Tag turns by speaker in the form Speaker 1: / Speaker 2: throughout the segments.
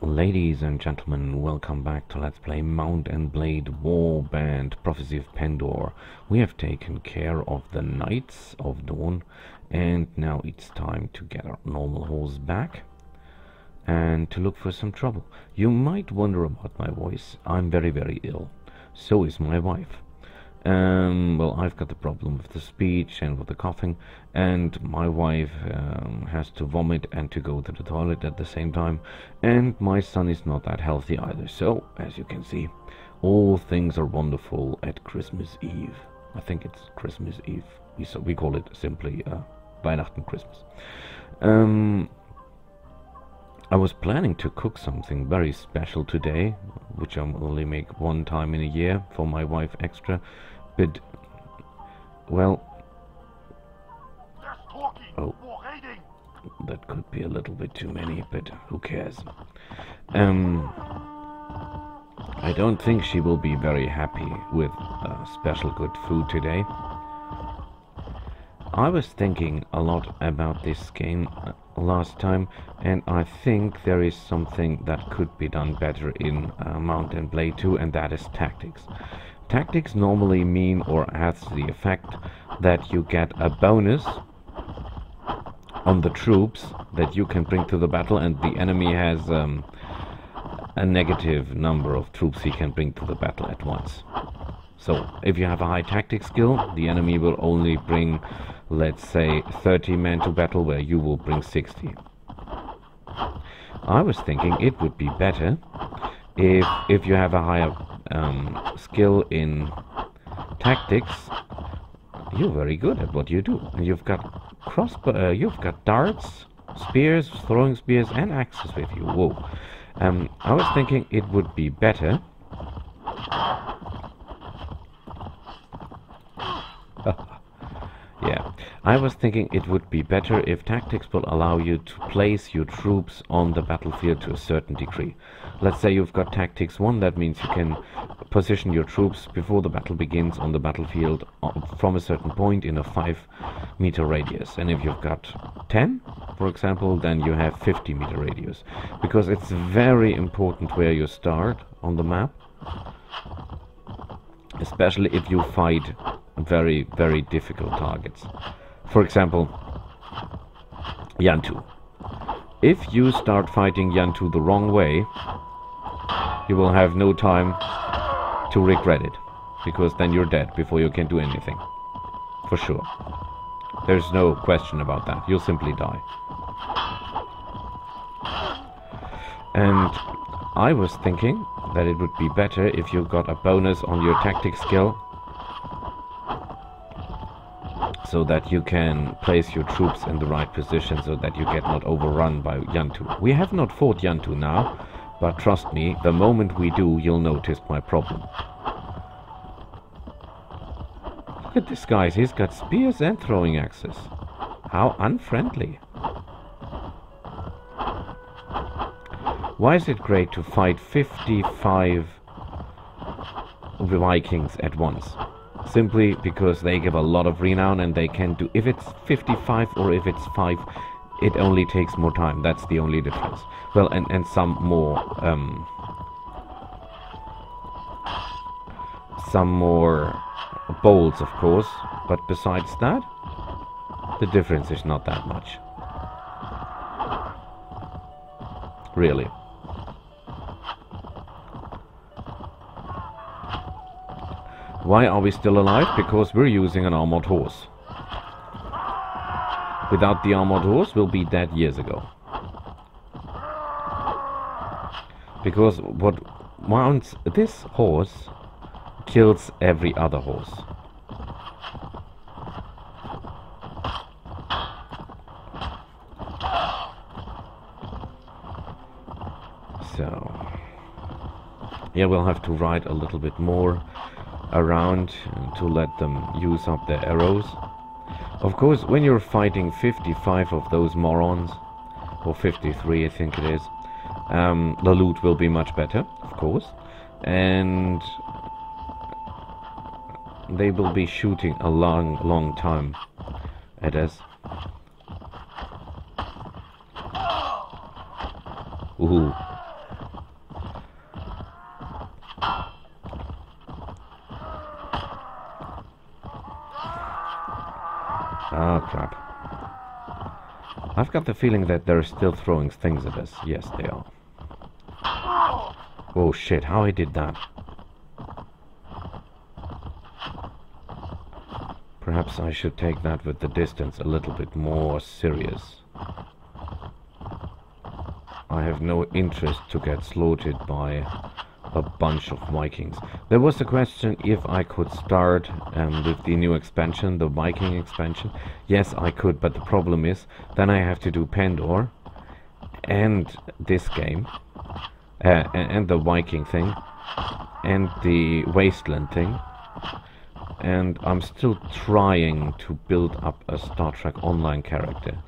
Speaker 1: Ladies and gentlemen, welcome back to Let's Play Mount and Blade Warband Prophecy of Pendor. We have taken care of the Knights of Dawn, and now it's time to get our normal horse back and to look for some trouble. You might wonder about my voice. I'm very ill. So is my wife. Well, I've got the problem with the speech and with the coughing, and my wife has to vomit and to go to the toilet at the same time, and my son is not that healthy either. So, as you can see, all things are wonderful at Christmas Eve. I think it's Christmas Eve. We call it simply Weihnachten Christmas. I was planning to cook something very special today, which I only make one time in a year for my wife extra, but, well, oh, that could be a little bit too many, but who cares? I don't think she will be very happy with special good food today. I was thinking a lot about this game last time, and I think there is something that could be done better in Mount and Blade 2, and that is tactics. Tactics normally mean or has the effect that you get a bonus on the troops that you can bring to the battle, and the enemy has a negative number of troops he can bring to the battle at once. So, if you have a high tactics skill, the enemy will only bring, let's say, 30 men to battle, where you will bring 60. I was thinking it would be better if you have a higher skill in tactics. You're very good at what you do. You've got you've got darts, spears, throwing spears, and axes with you. Whoa! I was thinking it would be better. Yeah, I was thinking it would be better if tactics will allow you to place your troops on the battlefield to a certain degree. Let's say you've got tactics 1, that means you can position your troops before the battle begins on the battlefield from a certain point in a 5-meter radius. And if you've got 10, for example, then you have 50-meter radius. Because it's very important where you start on the map, especially if you fight very difficult targets. For example, Yantu. If you start fighting Yantu the wrong way, you will have no time to regret it, because then you're dead before you can do anything. For sure. There's no question about that. You'll simply die. And I was thinking that it would be better if you got a bonus on your tactics skill, so that you can place your troops in the right position, so that you get not overrun by Yantu. We have not fought Yantu now, but trust me, the moment we do, you'll notice my problem. Look at this guy, he's got spears and throwing axes. How unfriendly. Why is it great to fight 55 Vikings at once? Simply because they give a lot of renown, and they can do, if it's 55 or if it's 5, it only takes more time. That's the only difference. Well, and some more bowls, of course, but besides that, the difference is not that much. Really. Why are we still alive? Because we're using an armored horse. Without the armored horse, we'll be dead years ago. Because what mounts this horse kills every other horse. So, yeah, we'll have to ride a little bit more around to let them use up their arrows. Of course, when you're fighting 55 of those morons, or 53 I think it is, the loot will be much better, of course, and they will be shooting a long time at us. Ooh, I've got the feeling that they're still throwing things at us. Yes, they are. Oh shit, how I did that. Perhaps I should take that with the distance a little bit more serious. I have no interest to get slaughtered by a bunch of Vikings. There was a question if I could start with the new expansion, the Viking expansion. Yes, I could, but the problem is then I have to do Pendor and this game and the Viking thing and the Wasteland thing. And I'm still trying to build up a Star Trek Online character.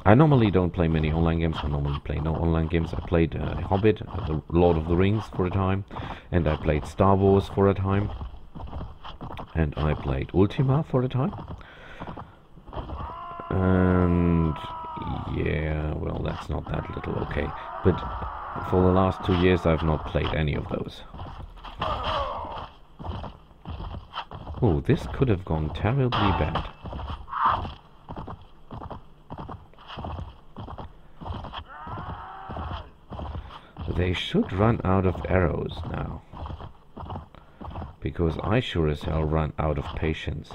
Speaker 1: I normally don't play many online games. I normally play no online games. I played Hobbit, the Lord of the Rings for a time, and I played Star Wars for a time, and I played Ultima for a time. And yeah, well, that's not that little, okay. But for the last 2 years I've not played any of those. Oh, this could have gone terribly bad. They should run out of arrows now. Because I sure as hell run out of patience.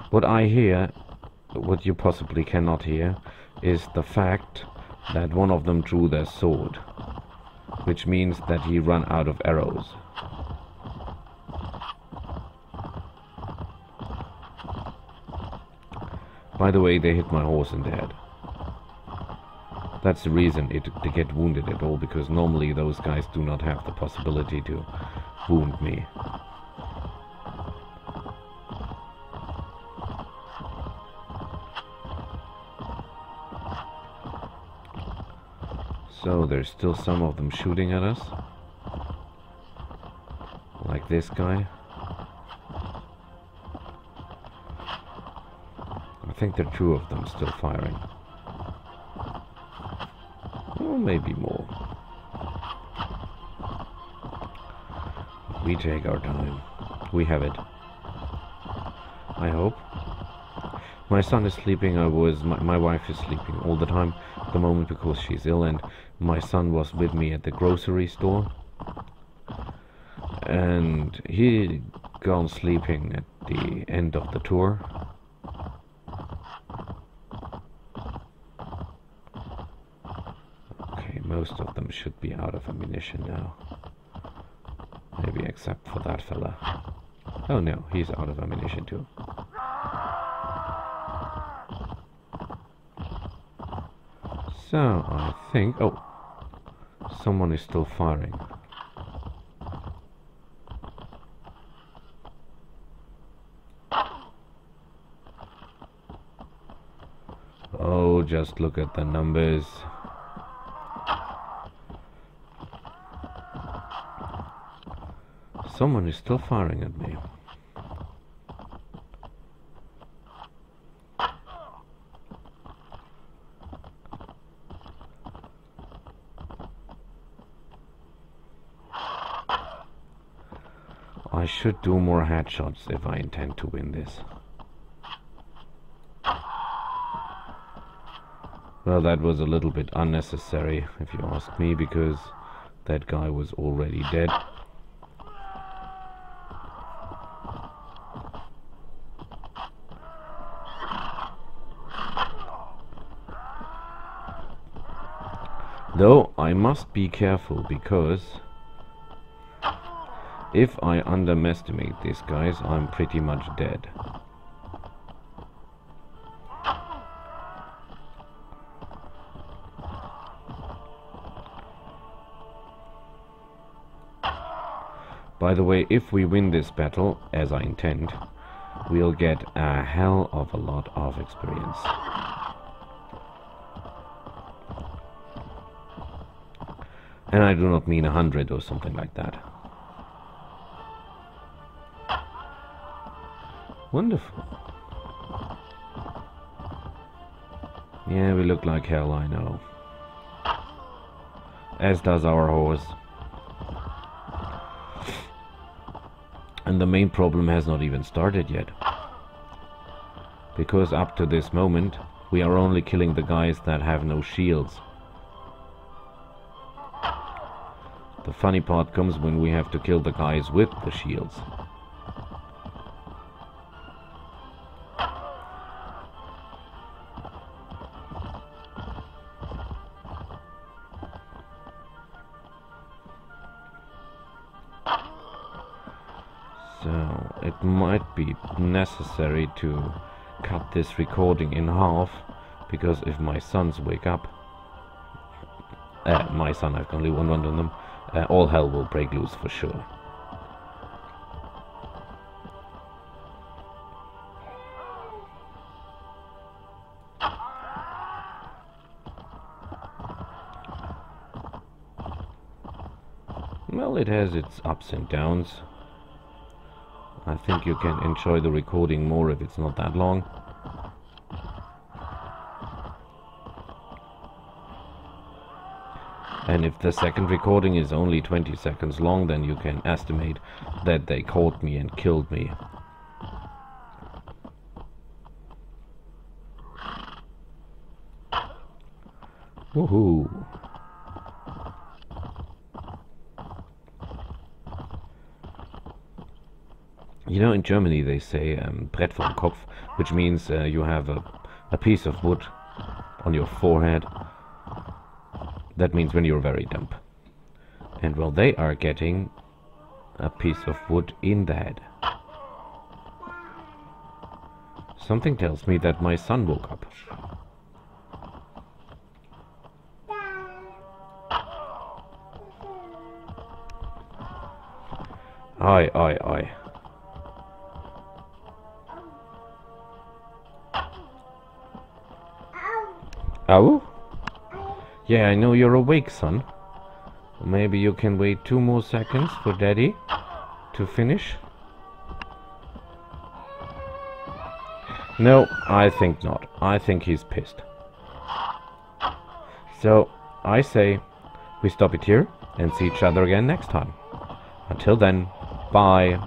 Speaker 1: What I hear, what you possibly cannot hear, is the fact that one of them drew their sword. Which means that he ran out of arrows. By the way, they hit my horse in the head. That's the reason they get wounded at all, because normally those guys do not have the possibility to wound me. So there's still some of them shooting at us. Like this guy. I think there are 2 of them still firing. Or maybe more. We take our time. We have it. I hope. My son is sleeping. My wife is sleeping all the time at the moment because she's ill, and my son was with me at the grocery store. And he gone sleeping at the end of the tour. Most of them should be out of ammunition now. Maybe except for that fella. Oh no, he's out of ammunition too. So, I think... Oh! Someone is still firing. Oh, just look at the numbers. Someone is still firing at me. I should do more headshots if I intend to win this. Well, that was a little bit unnecessary, if you ask me, because that guy was already dead. Though I must be careful, because if I underestimate these guys, I'm pretty much dead. By the way, if we win this battle, as I intend, we'll get a hell of a lot of experience. And I do not mean 100 or something like that. Wonderful. Yeah, we look like hell, I know. As does our horse. And the main problem has not even started yet. Because up to this moment, we are only killing the guys that have no shields. The funny part comes when we have to kill the guys with the shields. So it might be necessary to cut this recording in half, because if my sons wake up, my son, I've only one of them, all hell will break loose for sure. Well, it has its ups and downs. I think you can enjoy the recording more if it's not that long. And if the second recording is only 20 seconds long, then you can estimate that they caught me and killed me. Woohoo! You know, in Germany they say Brett vom Kopf, which means you have a piece of wood on your forehead. That means when you're very dumb. And well, they are getting a piece of wood in the head. Something tells me that my son woke up. Oi, oi, oi. Oh? Yeah, I know you're awake, son. Maybe you can wait 2 more seconds for Daddy to finish? No, I think not. I think he's pissed. So, I say we stop it here and see each other again next time. Until then, bye.